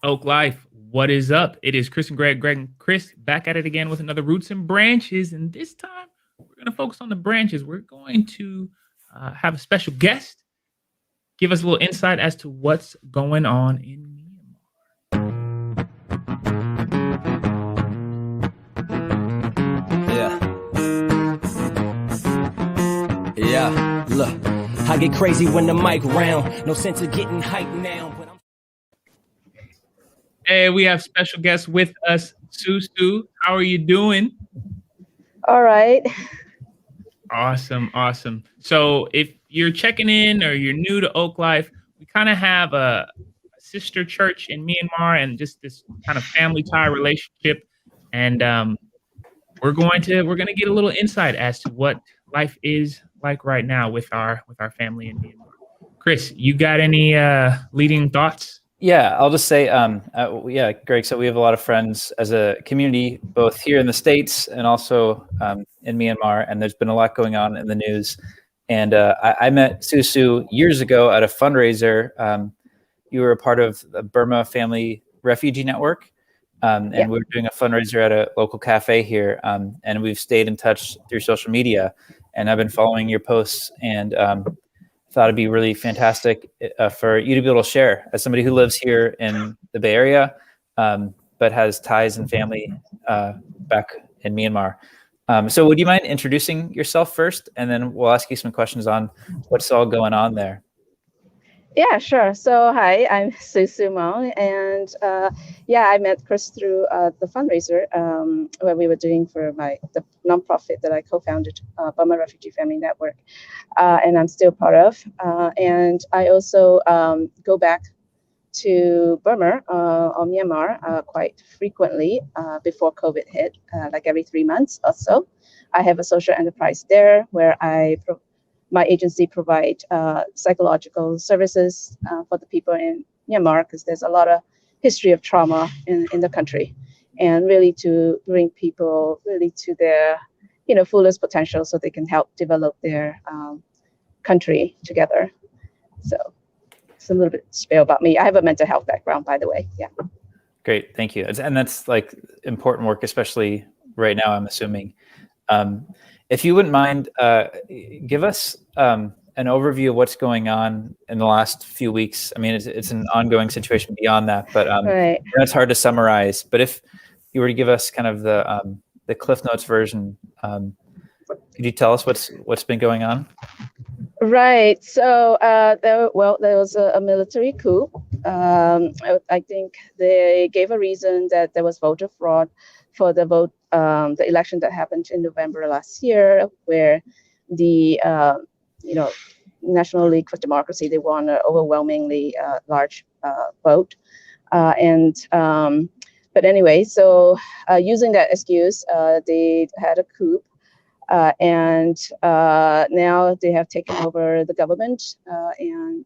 Oak Life, what is up? It is Chris and Greg and Chris back at it again with another Roots and Branches. And this time we're going to focus on the branches. We're going to have a special guest give us a little insight as to what's going on in Yeah, look, I get crazy when the mic round. No sense of getting hyped now. But Hey, we have special guests with us. Su, how are you doing? All right. Awesome. So if you're checking in or you're new to Oak Life, we kind of have a sister church in Myanmar and just this kind of family tie relationship. And we're gonna get a little insight as to what life is like right now with our family in Myanmar. Chris, you got any leading thoughts? Yeah, I'll just say, Greg, so we have a lot of friends as a community, both here in the States and also in Myanmar, and there's been a lot going on in the news. And I met Su years ago at a fundraiser. You were a part of the Burma Family Refugee Network, and we were doing a fundraiser at a local cafe here, and we've stayed in touch through social media. And I've been following your posts and thought it'd be really fantastic for you to be able to share as somebody who lives here in the Bay Area, but has ties and family back in Myanmar. So would you mind introducing yourself first, and then we'll ask you some questions on what's all going on there. Yeah, sure. So hi, I'm Su Maung, and I met Chris through the fundraiser where we were doing for the nonprofit that I co-founded, Burma Refugee Family Network, and I'm still part of. And I also go back to Burma or Myanmar quite frequently before COVID hit, like every 3 months or so. I have a social enterprise there where my agency provide psychological services for the people in Myanmar, because there's a lot of history of trauma in the country, and really to bring people really to their fullest potential so they can help develop their country together. So it's a little bit spiel about me. I have a mental health background, by the way. Yeah. Great, thank you. And that's like important work, especially right now, I'm assuming. If you wouldn't mind, give us an overview of what's going on in the last few weeks. I mean, it's an ongoing situation beyond that, but Right. that's hard to summarize. But if you were to give us kind of the Cliff Notes version, could you tell us what's been going on? Right. So there was a military coup. I think they gave a reason that there was voter fraud for the election that happened in November last year, where the National League for Democracy, they won an overwhelmingly large vote. But anyway, so using that excuse, they had a coup. And now they have taken over the government, and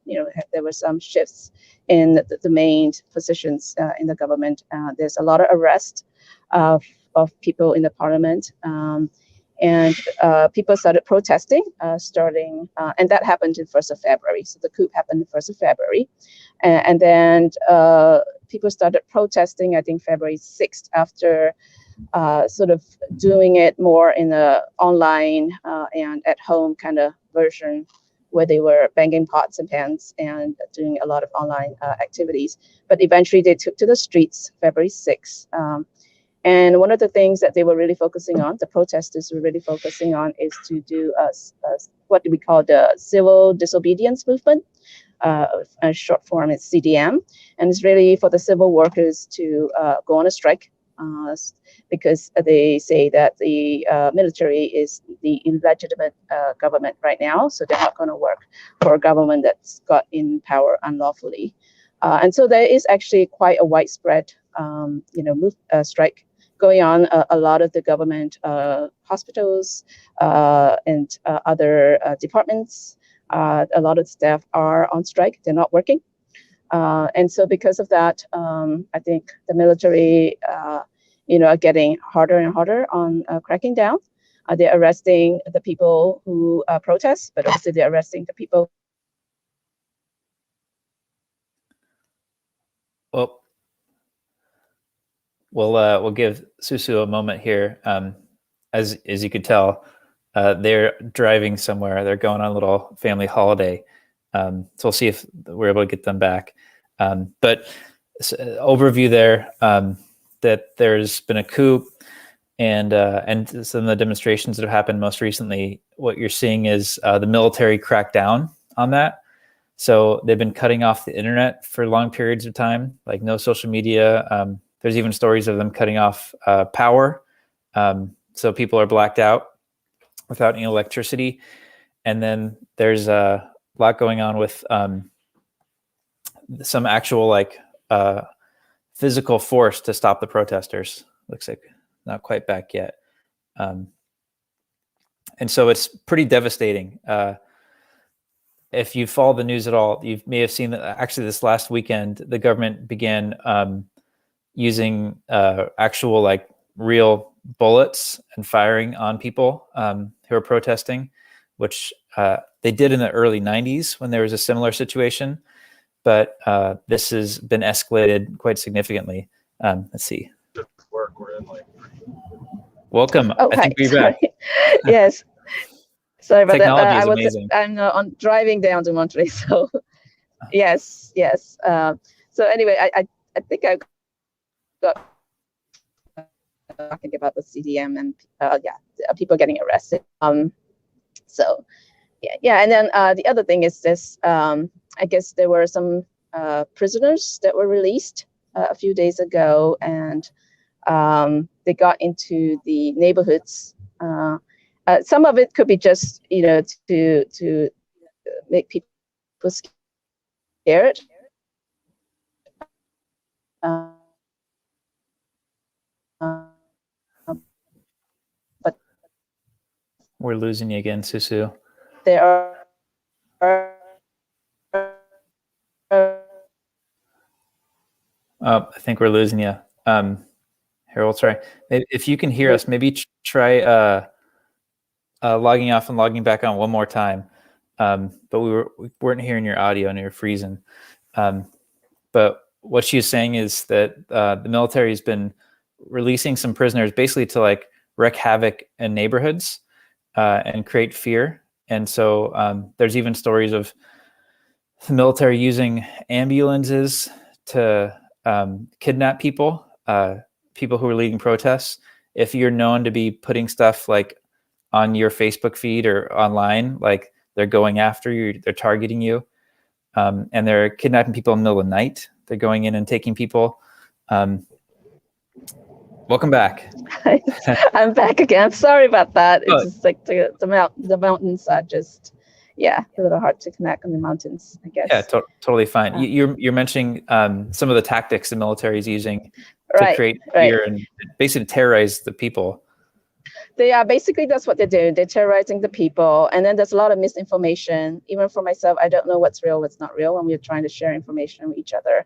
there were some shifts in the main positions in the government. There's a lot of arrest of people in the parliament, and people started protesting, and that happened in 1st of February. So the coup happened in 1st of February, and then people started protesting, I think February 6th, after sort of doing it more in a online and at home kind of version, where they were banging pots and pans and doing a lot of online activities. But eventually they took to the streets February 6th. And one of the things that they were really focusing on, the protesters were really focusing on, is to do what we call the civil disobedience movement. A short form is CDM. And it's really for the civil workers to go on a strike, because they say that the military is the illegitimate government right now, so they're not going to work for a government that's got in power unlawfully. And so there is actually quite a widespread, strike going on. A lot of the government hospitals and other departments, a lot of staff are on strike. They're not working. And so because of that, I think the military are getting harder and harder on cracking down. They're arresting the people who protest, but also they're arresting the people. Well, We'll give Susu a moment here. As you could tell, they're driving somewhere. They're going on a little family holiday. So we'll see if we're able to get them back. But overview there, that there's been a coup, and some of the demonstrations that have happened most recently. What you're seeing is the military crack down on that. So they've been cutting off the internet for long periods of time, like no social media. There's even stories of them cutting off power. So people are blacked out without any electricity. And then there's a lot going on with some actual like physical force to stop the protesters. Looks like not quite back yet. And so it's pretty devastating. If you follow the news at all, you may have seen that actually this last weekend, the government began using actual like real bullets and firing on people who are protesting, which they did in the early 90s when there was a similar situation. But this has been escalated quite significantly. Let's see. Welcome. Oh, I think hi. we're back. Yes. Sorry about Technology that. is I was amazing. I'm driving down to Montreal, so yes. So anyway, I think I got talking about the CDM and people getting arrested. So yeah, and then the other thing is this. I guess there were some prisoners that were released a few days ago, and they got into the neighborhoods. Some of it could be just to make people scared. But We're losing you again, Susu. there are I think we're losing you. Here, we'll try. If you can hear us, maybe try logging off and logging back on one more time. But we weren't hearing your audio and you were freezing. But what she's saying is that the military has been releasing some prisoners basically to like wreak havoc in neighborhoods and create fear. And so there's even stories of the military using ambulances to kidnap people, people who are leading protests. If you're known to be putting stuff like on your Facebook feed or online, like they're going after you, they're targeting you, and they're kidnapping people in the middle of the night. They're going in and taking people. Welcome back. I'm back again. I'm sorry about that. Oh. It's just like the mountains are just, a little hard to connect on the mountains, I guess. Yeah, totally fine. You're mentioning some of the tactics the military is using to create fear and basically terrorize the people. They are basically, that's what they do. They're terrorizing the people, and then there's a lot of misinformation. Even for myself, I don't know what's real, what's not real when we're trying to share information with each other.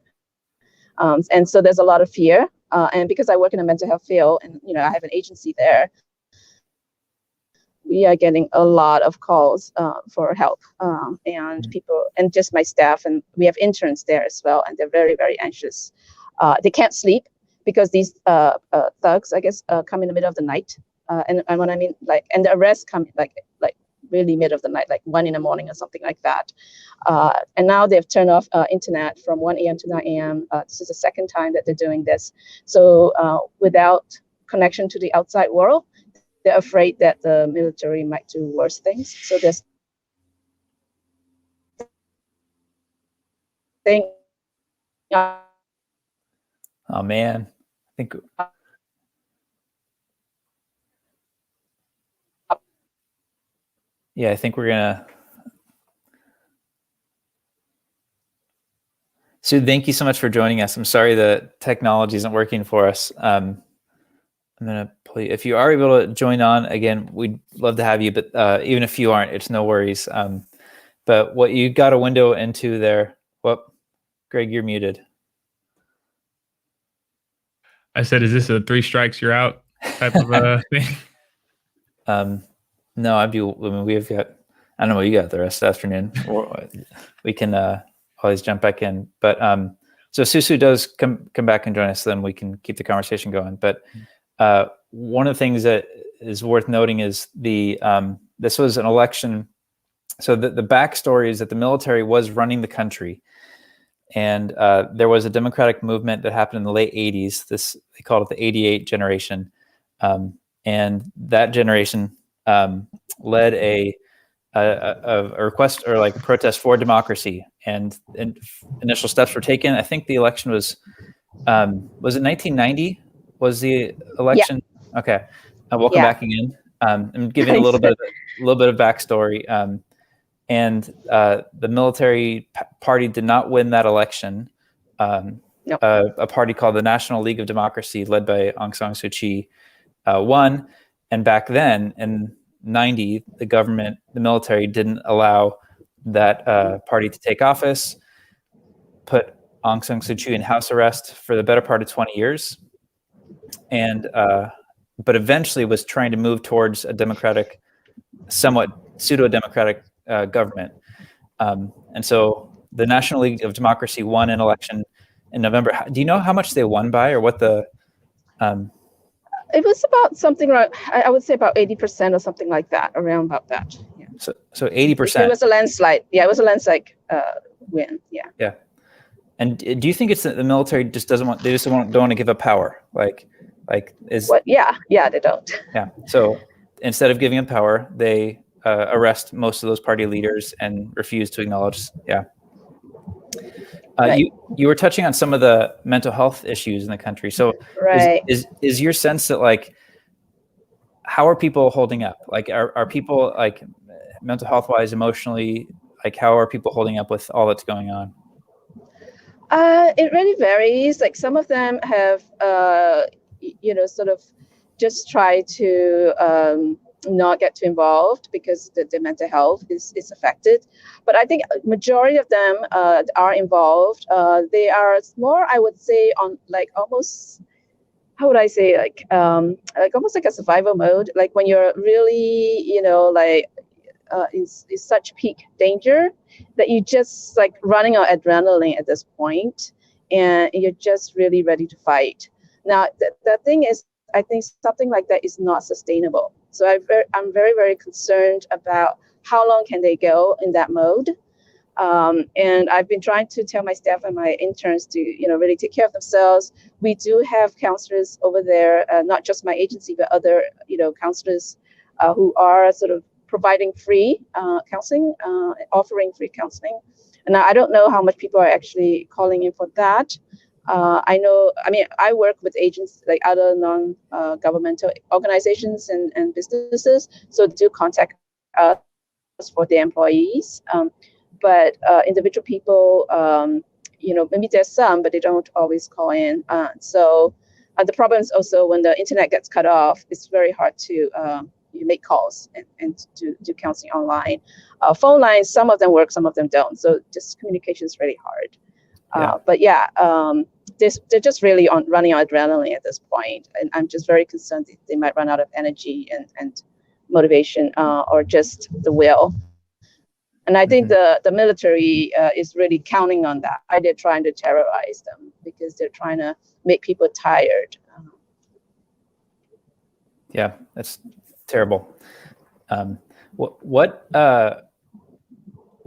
And so there's a lot of fear. And because I work in a mental health field, and I have an agency there, we are getting a lot of calls for help, and people, and just my staff, and we have interns there as well, and they're very, very anxious. They can't sleep because these thugs, I guess, come in the middle of the night. And what I mean, like, and the arrests come like really middle of the night, like 1 a.m. or something like that. And now they've turned off internet from 1 a.m. to 9 a.m. This is the second time that they're doing this. So without connection to the outside world, they're afraid that the military might do worse things. So there's thing. Oh man, I think. Yeah, I think we're gonna. Sue, thank you so much for joining us. I'm sorry the technology isn't working for us. I'm gonna play. If you are able to join on again, we'd love to have you. But even if you aren't, it's no worries. But what you got a window into there? Well, Greg, you're muted. I said, is this a 3 strikes you're out type of thing? No, I mean, we've got. I don't know what you got the rest of the afternoon. We can always jump back in. But So Susu does come back and join us, then we can keep the conversation going. But one of the things that is worth noting is this was an election. So the backstory is that the military was running the country, and there was a democratic movement that happened in the late 80s. They called it the 88 generation, and that generation led a request or like a protest for democracy, and initial steps were taken. I think the election was it 1990 was the election? Yeah. Okay. Welcome back again. I'm giving a little bit of backstory. And the military party did not win that election. Nope. A party called the National League of Democracy, led by Aung San Suu Kyi, won. And back then, in 90, the military didn't allow that party to take office, put Aung San Suu Kyi in house arrest for the better part of 20 years, and but eventually was trying to move towards a democratic, somewhat pseudo-democratic government. And so the National League of Democracy won an election in November. Do you know how much they won by, or what the... It was about something like, I would say about 80% or something like that, around about that. Yeah. So 80%. It was a landslide. Yeah, it was a landslide win. Yeah. Yeah. And do you think it's that the military just don't want to give up power? Yeah, they don't. Yeah. So instead of giving up power, they arrest most of those party leaders and refuse to acknowledge. Yeah. Right. You were touching on some of the mental health issues in the country. So right. is your sense that, like, how are people holding up? Like, are people, like, mental health wise, emotionally, like, how are people holding up with all that's going on? It really varies. Like, some of them have, sort of just try to not get too involved because the mental health is affected. But I think majority of them are involved. They are more, I would say, on like almost, how would I say, like almost like a survival mode. Like when you're really, is such peak danger that you just like running on adrenaline at this point, and you're just really ready to fight. Now, the thing is, I think something like that is not sustainable. So I'm very, very concerned about how long can they go in that mode. And I've been trying to tell my staff and my interns to, really take care of themselves. We do have counselors over there, not just my agency, but other, counselors who are sort of providing free counseling, offering free counseling. And I don't know how much people are actually calling in for that. I work with agents like other non-governmental organizations and businesses, so do contact us for their employees. But individual people, maybe there's some, but they don't always call in. So the problem is also when the internet gets cut off, it's very hard to make calls and to do counseling online. Phone lines, some of them work, some of them don't. So just communication is really hard. They're just really running on adrenaline at this point, and I'm just very concerned that they might run out of energy and motivation, or just the will. And I think the military is really counting on that. They're trying to terrorize them because they're trying to make people tired. Yeah, that's terrible.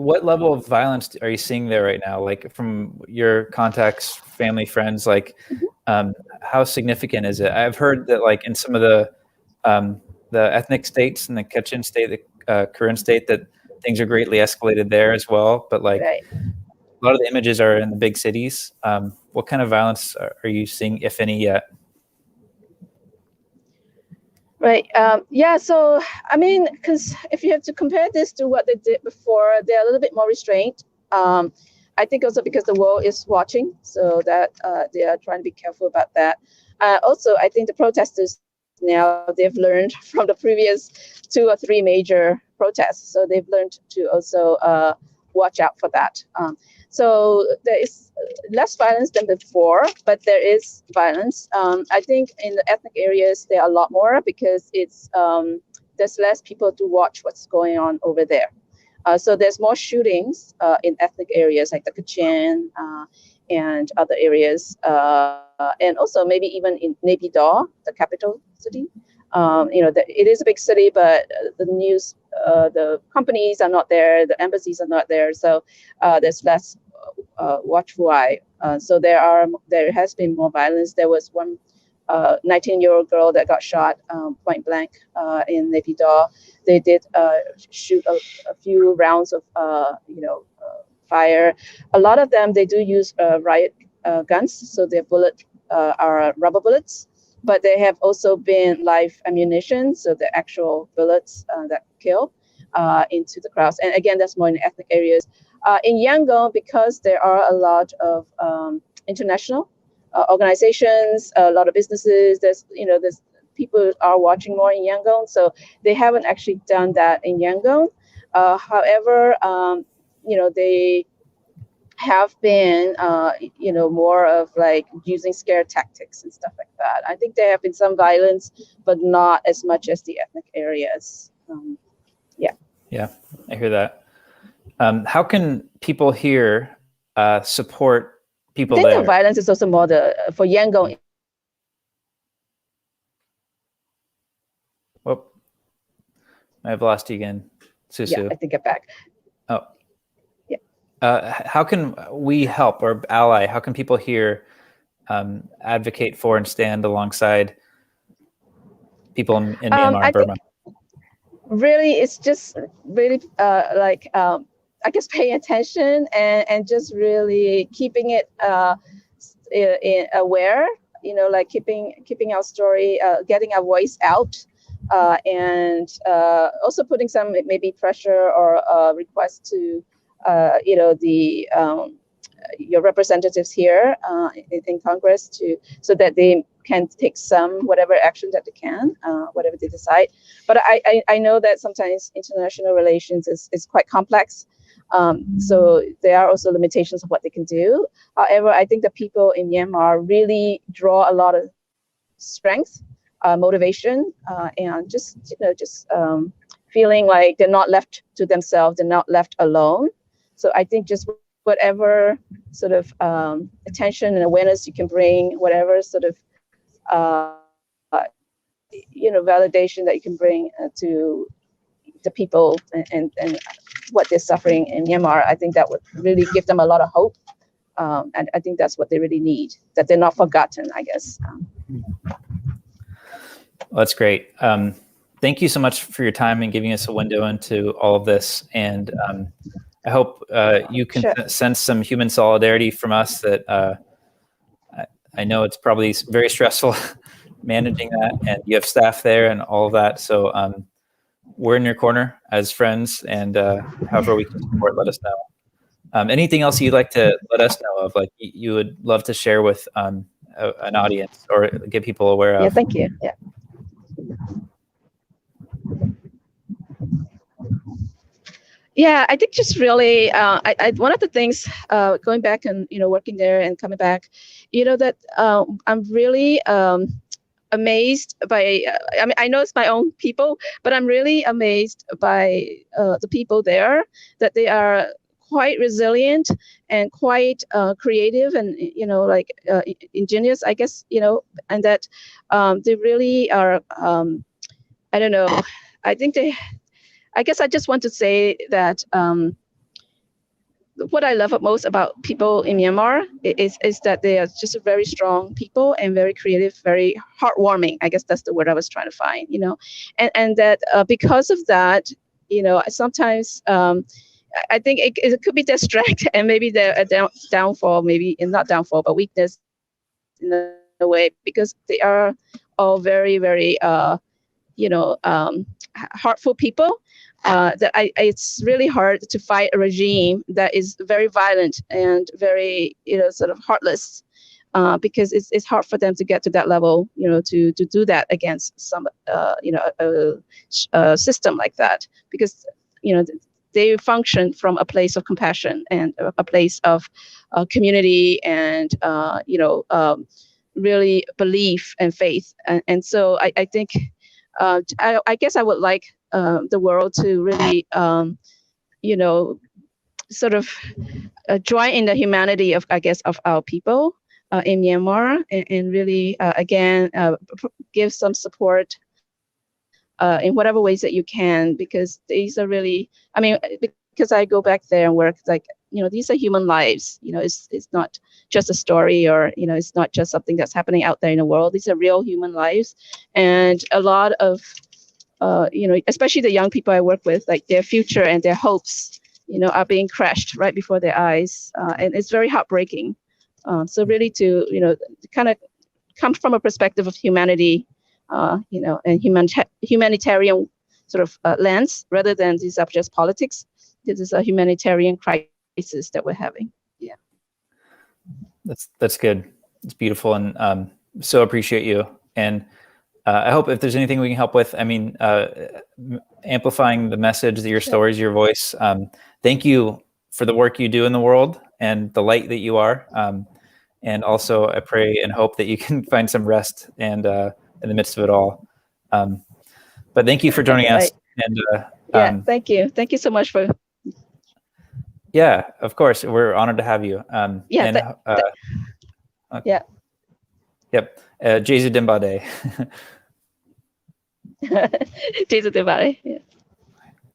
What level of violence are you seeing there right now? Like, from your contacts, family, friends, like, how significant is it? I've heard that, like, in some of the ethnic states, in the Kachin state, the Karen state, that things are greatly escalated there as well. But like, right. A lot of the images are in the big cities. What kind of violence are you seeing, if any, yet? Right. So, because if you have to compare this to what they did before, they're a little bit more restrained. I think also because the world is watching, so that they are trying to be careful about that. Also, I think the protesters now, they've learned from the previous 2 or 3 major protests. So they've learned to also watch out for that. So there is less violence than before, but there is violence. I think in the ethnic areas, there are a lot more because it's there's less people to watch what's going on over there. So there's more shootings in ethnic areas like the Kachin and other areas, and also maybe even in Naypyidaw, the capital city. It is a big city, but the companies are not there, the embassies are not there, so there's less watchful eye. So there has been more violence. There was one 19-year-old girl that got shot point blank in Naypyidaw. They did shoot a few rounds of fire. A lot of them, they do use riot guns, so their bullets are rubber bullets, but they have also been live ammunition, so the actual bullets that kill into the crowds. And again, that's more in ethnic areas. In Yangon, because there are a lot of international organizations, a lot of businesses, there's people are watching more in Yangon, so they haven't actually done that in Yangon. However, they have been, more of like using scare tactics and stuff like that. I think there have been some violence, but not as much as the ethnic areas. Yeah, I hear that. How can people here support people I think there? the violence is also more for Yangon. Oh, I've lost you again, Susu. Yeah, I think I'm back. Oh. Yeah. How can we help or ally? How can people here advocate for and stand alongside people in Myanmar and Burma? Really, it's just really I guess paying attention and just really keeping it aware, like keeping our story, getting our voice out, and also putting some maybe pressure or request to your representatives here in Congress so that they can take whatever action that they can, whatever they decide. But I know that sometimes international relations is quite complex. So there are also limitations of what they can do. However, I think the people in Myanmar really draw a lot of strength, motivation, and just feeling like they're not left to themselves, they're not left alone. So I think just whatever sort of attention and awareness you can bring, whatever sort of validation that you can bring to the people and what they're suffering in Myanmar, I think that would really give them a lot of hope. And I think that's what they really need, that they're not forgotten, I guess. Well, that's great. Thank you so much for your time and giving us a window into all of this. And I hope you can sense some human solidarity from us that I know it's probably very stressful managing that, and you have staff there and all of that. So we're in your corner as friends, and however we can support, let us know. Anything else you'd like to let us know of, like you would love to share with an audience or get people aware of? Yeah, thank you. Yeah. Yeah, I think just really, one of the things going back and working there and coming back, that I'm really amazed by. I mean, I know it's my own people, but I'm really amazed by the people there, that they are quite resilient and quite creative and ingenious, I guess, and that they really are. I don't know. I guess I just want to say that what I love most about people in Myanmar is that they are just very strong people and very creative, very heartwarming. I guess that's the word I was trying to find, and that because of that, sometimes I think it could be their strength and maybe their downfall, maybe not downfall, but weakness in a way, because they are all very, very, heartful people. That it's really hard to fight a regime that is very violent and very, sort of heartless, because it's hard for them to get to that level, to do that against some, a system like that, because, they function from a place of compassion and a place of community and, really belief and faith. And so I think, I guess I would like the world to really, sort of join in the humanity of, I guess, of our people in Myanmar, and really again give some support in whatever ways that you can, because these are really, I mean, because I go back there and work, like, these are human lives. It's not just a story, or it's not just something that's happening out there in the world. These are real human lives, and a lot of especially the young people I work with, like their future and their hopes, are being crushed right before their eyes, and it's very heartbreaking. So really to kind of come from a perspective of humanity, and humanitarian sort of lens, rather than these are just politics. This is a humanitarian crisis that we're having. Yeah. That's good. It's beautiful, and so appreciate you. And I hope if there's anything we can help with, I mean, amplifying the message, your stories, your voice. Thank you for the work you do in the world and the light that you are. And also, I pray and hope that you can find some rest and in the midst of it all. But thank you for joining us. And thank you. Thank you so much for. Yeah, of course. We're honored to have you. Yeah. Yeah. Yep. Jesu Dimbade. Jesu Dimbade. Yeah.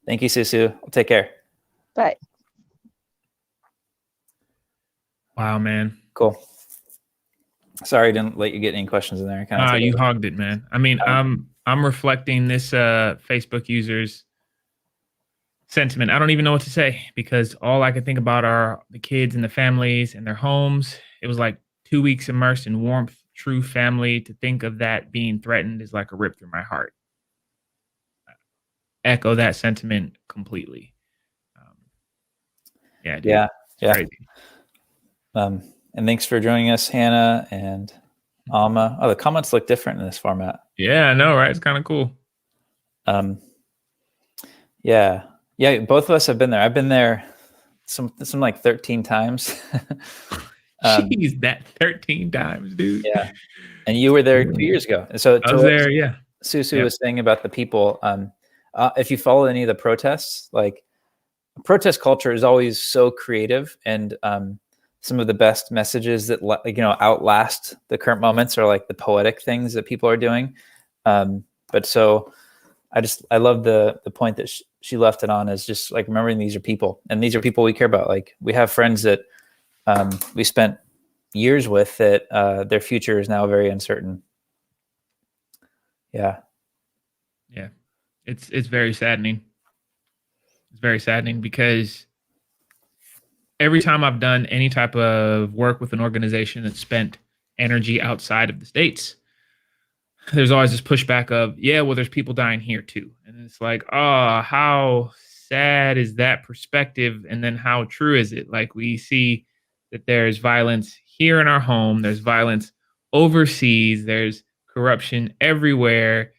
Thank you, Susu. Take care. Bye. Wow, man. Cool. Sorry I didn't let you get any questions in there. You hogged it, man. I mean, I'm reflecting this Facebook user's sentiment. I don't even know what to say, because all I could think about are the kids and the families and their homes. It was like 2 weeks immersed in warmth, true family. To think of that being threatened is like a rip through my heart. Echo that sentiment completely. Yeah, dude, yeah. Crazy. And thanks for joining us, Hannah and Alma. Oh, the comments look different in this format. Yeah, I know, right? It's kind of cool. Yeah. Both of us have been there. I've been there some like 13 times. Jeez, that 13 times, dude. Yeah. And you were there 2 years ago. And so I was there, yeah. Susu was saying about the people. If you follow any of the protests, like protest culture is always so creative, and some of the best messages that outlast the current moments are like the poetic things that people are doing. But so I love the point that she left it on, is just like remembering these are people, and these are people we care about. Like we have friends that we spent years with that their future is now very uncertain. Yeah. It's very saddening. It's very saddening, because every time I've done any type of work with an organization that spent energy outside of the States, there's always this pushback of, yeah, well, there's people dying here too. And it's like, oh, how sad is that perspective? And then how true is it? Like, we see that there's violence here in our home, there's violence overseas, there's corruption everywhere.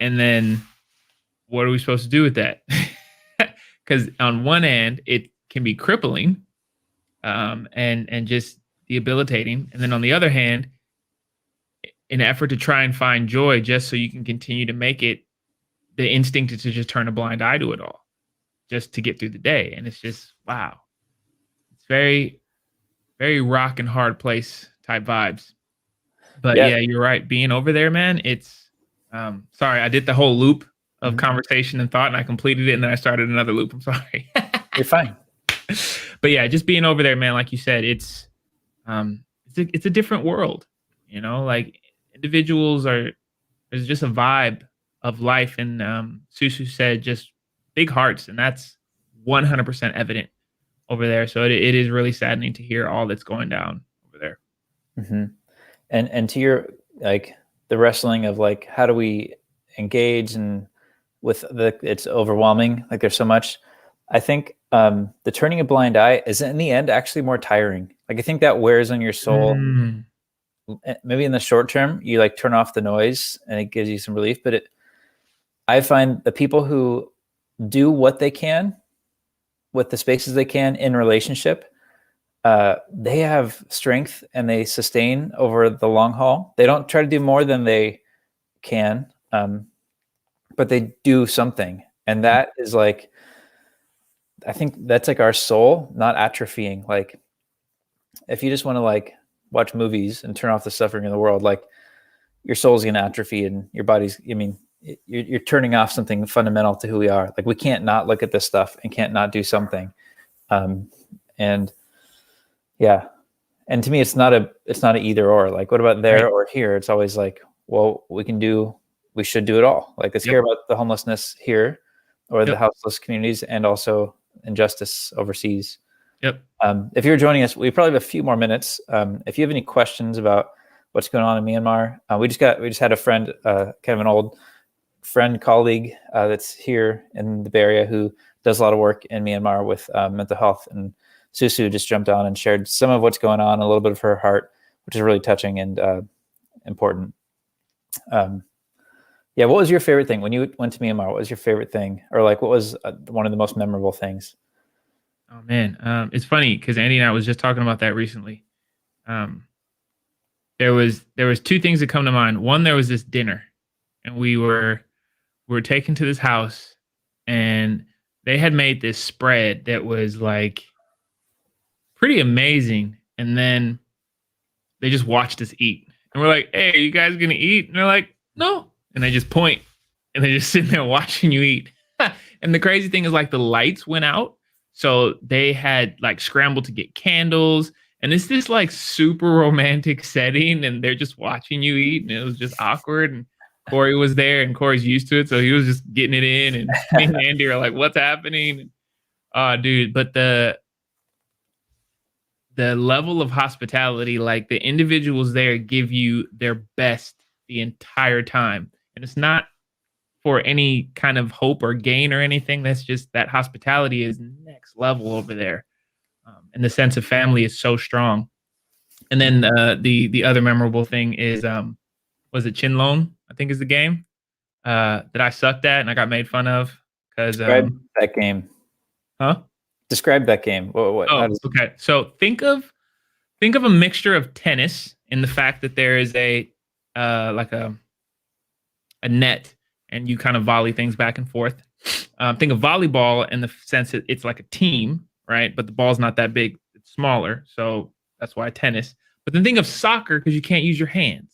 And then what are we supposed to do with that? Because on one end, it can be crippling and just debilitating. And then on the other hand, in an effort to try and find joy just so you can continue to make it, the instinct is to just turn a blind eye to it all just to get through the day. And it's just, wow. It's very, very rock and hard place type vibes. But yeah, you're right. Being over there, man, it's, sorry, I did the whole loop of conversation and thought, and I completed it, and then I started another loop. I'm sorry. You're fine. But yeah, just being over there, man, like you said, it's a different world, like individuals there's just a vibe of life. And Susu said just big hearts, and that's 100% evident over there. So it is really saddening to hear all that's going down over there. Mm-hmm. And to your, like, the wrestling of like, how do we engage, and with it's overwhelming. Like there's so much. I think the turning a blind eye is in the end actually more tiring. Like I think that wears on your soul. Maybe in the short term, you like turn off the noise and it gives you some relief. But I find the people who do what they can with the spaces they can in relationship, they have strength and they sustain over the long haul. They don't try to do more than they can, but they do something. And that is like, I think that's like our soul not atrophying. Like if you just want to like watch movies and turn off the suffering in the world, like your soul's going to atrophy and your body's, I mean, you're turning off something fundamental to who we are. Like we can't not look at this stuff and can't not do something. And yeah. And to me, it's not a either or. Like, what about there or here? It's always like, well, we should do it all. Like, let's hear about the homelessness here, or the houseless communities, and also injustice overseas. Yep. If you're joining us, we probably have a few more minutes. If you have any questions about what's going on in Myanmar, we just had a friend, kind of an old friend, colleague that's here in the Bay Area who does a lot of work in Myanmar with mental health, and Su just jumped on and shared some of what's going on, a little bit of her heart, which is really touching and important. Yeah, what was your favorite thing when you went to Myanmar? What was your favorite thing, or like what was one of the most memorable things? Oh man, it's funny because Andy and I was just talking about that recently. There was two things that come to mind. One, there was this dinner, and we were taken to this house, and they had made this spread that was like pretty amazing. And then they just watched us eat, and we're like, "Hey, are you guys gonna eat?" And they're like, "No." And they just point, and they're just sitting there watching you eat. And the crazy thing is, like, the lights went out, so they had like scrambled to get candles, and it's this like super romantic setting, and they're just watching you eat, and it was just awkward. And Corey was there, and Corey's used to it, so he was just getting it in, and me and Andy are like, "What's happening?" Dude, but the level of hospitality, like the individuals there give you their best the entire time. And it's not for any kind of hope or gain or anything. That's just that hospitality is next level over there. And the sense of family is so strong. And then the other memorable thing is, was it Chinlone, I think is the game that I sucked at and I got made fun of. Describe that game. Huh? Describe that game. Okay. So think of a mixture of tennis in the fact that there is a net and you kind of volley things back and forth. Think of volleyball in the sense that it's like a team, right? But the ball's not that big, it's smaller. So that's why tennis. But then think of soccer because you can't use your hands.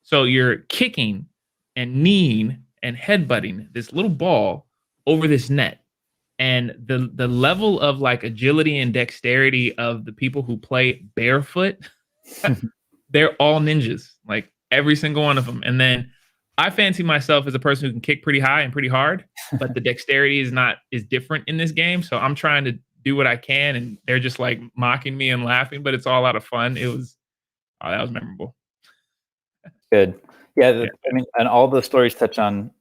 So you're kicking and kneeing and headbutting this little ball over this net. And the level of like agility and dexterity of the people who play barefoot, they're all ninjas, like every single one of them. And then I fancy myself as a person who can kick pretty high and pretty hard, but the dexterity is different in this game. So I'm trying to do what I can, and they're just like mocking me and laughing, but it's all out of fun. That was memorable. Good. Yeah. I mean, and all the stories touch on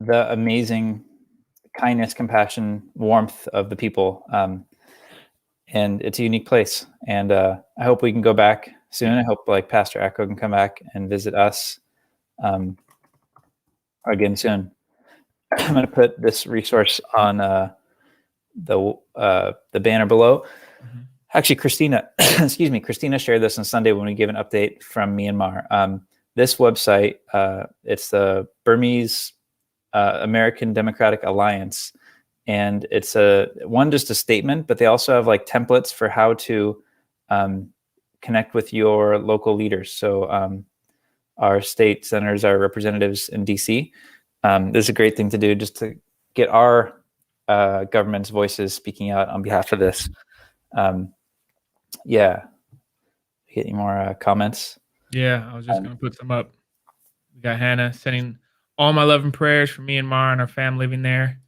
the amazing kindness, compassion, warmth of the people. And it's a unique place. And I hope we can go back soon. I hope like Pastor Echo can come back and visit us again soon. I'm going to put this resource on the banner below. Mm-hmm. Actually, Christina shared this on Sunday when we gave an update from Myanmar. This website, it's the Burmese American Democratic Alliance. And it's just a statement, but they also have like templates for how to connect with your local leaders. So our state senators, our representatives in DC, this is a great thing to do just to get our government's voices speaking out on behalf of this. Yeah. Get any more comments? Yeah, I was just going to put some up. We got Hannah sending all my love and prayers for Myanmar and our family living there.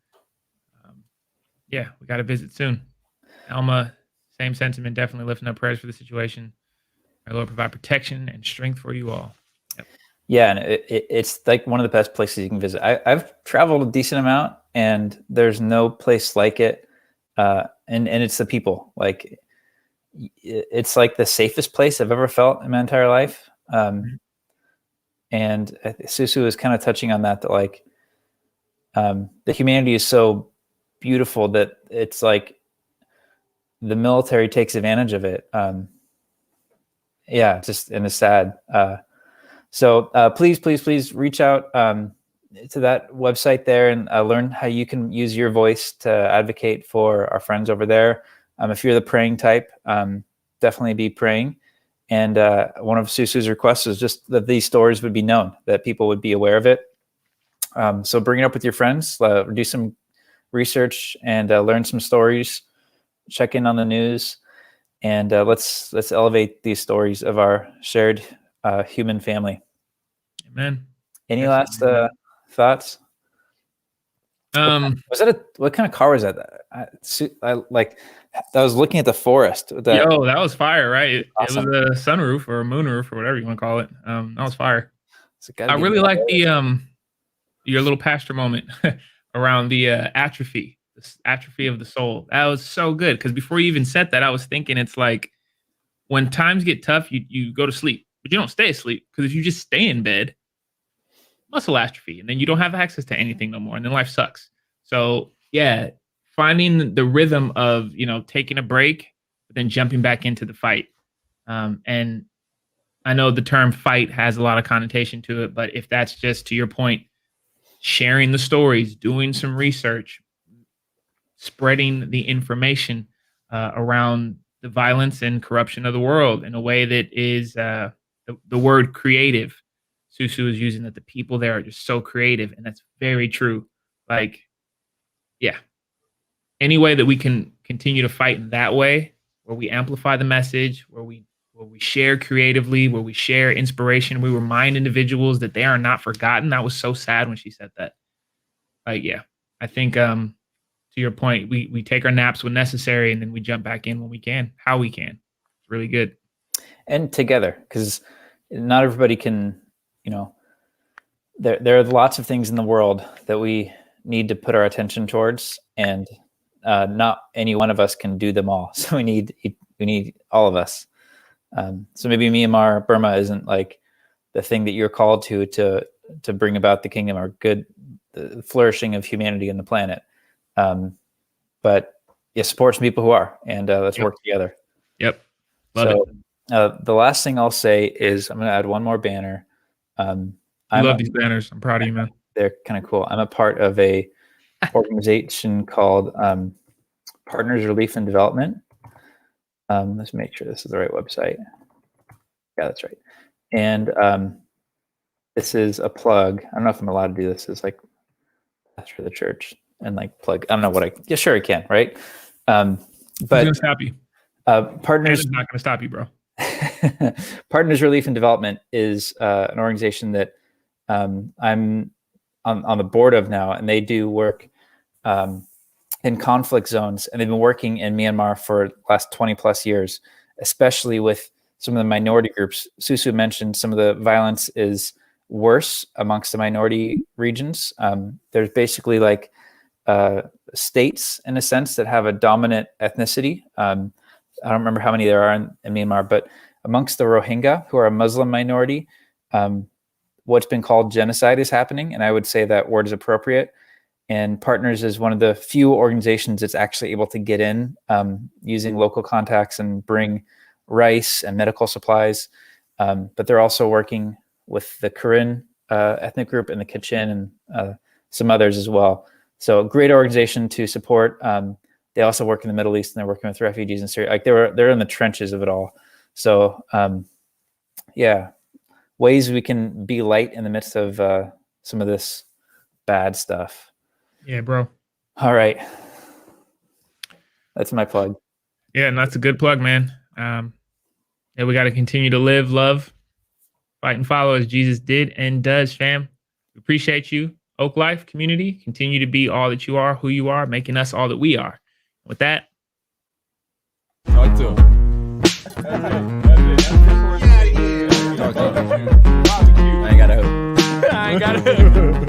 Yeah, we got to visit soon. Alma, same sentiment, definitely lifting up prayers for the situation. Our Lord provide protection and strength for you all. Yep. Yeah, and it's like one of the best places you can visit. I've traveled a decent amount, and there's no place like it. And it's the people. Like, it's like the safest place I've ever felt in my entire life. And Susu is kind of touching on that like the humanity is so beautiful that it's like the military takes advantage of it. Yeah, just and it's sad. So please reach out. to that website there and learn how you can use your voice to advocate for our friends over there. If you're the praying type, definitely be praying. And one of Susu's requests is just that these stories would be known, that people would be aware of it. So bring it up with your friends, do some research and learn some stories, check in on the news, and let's elevate these stories of our shared human family. Amen. Any last thoughts? Was that what kind of car was that? I was looking at the forest. That was fire, right? Awesome. It was a sunroof or a moonroof or whatever you want to call it. That was fire. I really like the your little pastor moment around the atrophy of the soul. That was so good, because before you even said that, I was thinking it's like when times get tough, you go to sleep, but you don't stay asleep, because if you just stay in bed, muscle atrophy, and then you don't have access to anything no more, and then life sucks. So yeah, finding the rhythm of, taking a break, but then jumping back into the fight. And I know the term fight has a lot of connotation to it, but if that's just, to your point, sharing the stories, doing some research, spreading the information around the violence and corruption of the world in a way that is the word creative. Susu is using that the people there are just so creative, and that's very true. Like, yeah, any way that we can continue to fight in that way, where we amplify the message, where we share creatively, where we share inspiration, we remind individuals that they are not forgotten. That was so sad when she said that. Like, yeah, I think to your point, we take our naps when necessary, and then we jump back in when we can, how we can. It's really good. And together, because not everybody can. There are lots of things in the world that we need to put our attention towards, and not any one of us can do them all. So we need all of us. So maybe Myanmar, Burma isn't like the thing that you're called to bring about the kingdom or the flourishing of humanity on the planet. But support some people who are, and let's work together. Yep. Love it. The last thing I'll say is I'm going to add one more banner. I love these banners. I'm proud of you, man. They're kind of cool. I'm a part of a organization called Partners Relief and Development. Let's make sure this is the right website. Yeah, that's right. And this is a plug. I don't know if I'm allowed to do this. It's like pastor of the church and like plug. I don't know what yeah, sure I can, right? But it's gonna stop you. Partners is not gonna stop you, bro. Partners Relief and Development is an organization that I'm on the board of now, and they do work in conflict zones, and they've been working in Myanmar for the last 20 plus years, especially with some of the minority groups. Susu mentioned some of the violence is worse amongst the minority regions. There's basically like states, in a sense, that have a dominant ethnicity. I don't remember how many there are in Myanmar, but amongst the Rohingya, who are a Muslim minority, what's been called genocide is happening, and I would say that word is appropriate. And Partners is one of the few organizations that's actually able to get in using local contacts and bring rice and medical supplies. But they're also working with the Karen ethnic group and the Kachin and some others as well. So a great organization to support. They also work in the Middle East, and they're working with refugees in Syria. Like they're in the trenches of it all. So yeah, ways we can be light in the midst of some of this bad stuff. Yeah, bro. All right. That's my plug. Yeah, and that's a good plug, man. Yeah, we got to continue to live, love, fight, and follow as Jesus did and does, fam. We appreciate you, Oak Life community. Continue to be all that you are, who you are, making us all that we are. With that, I like to. I ain't got a hope.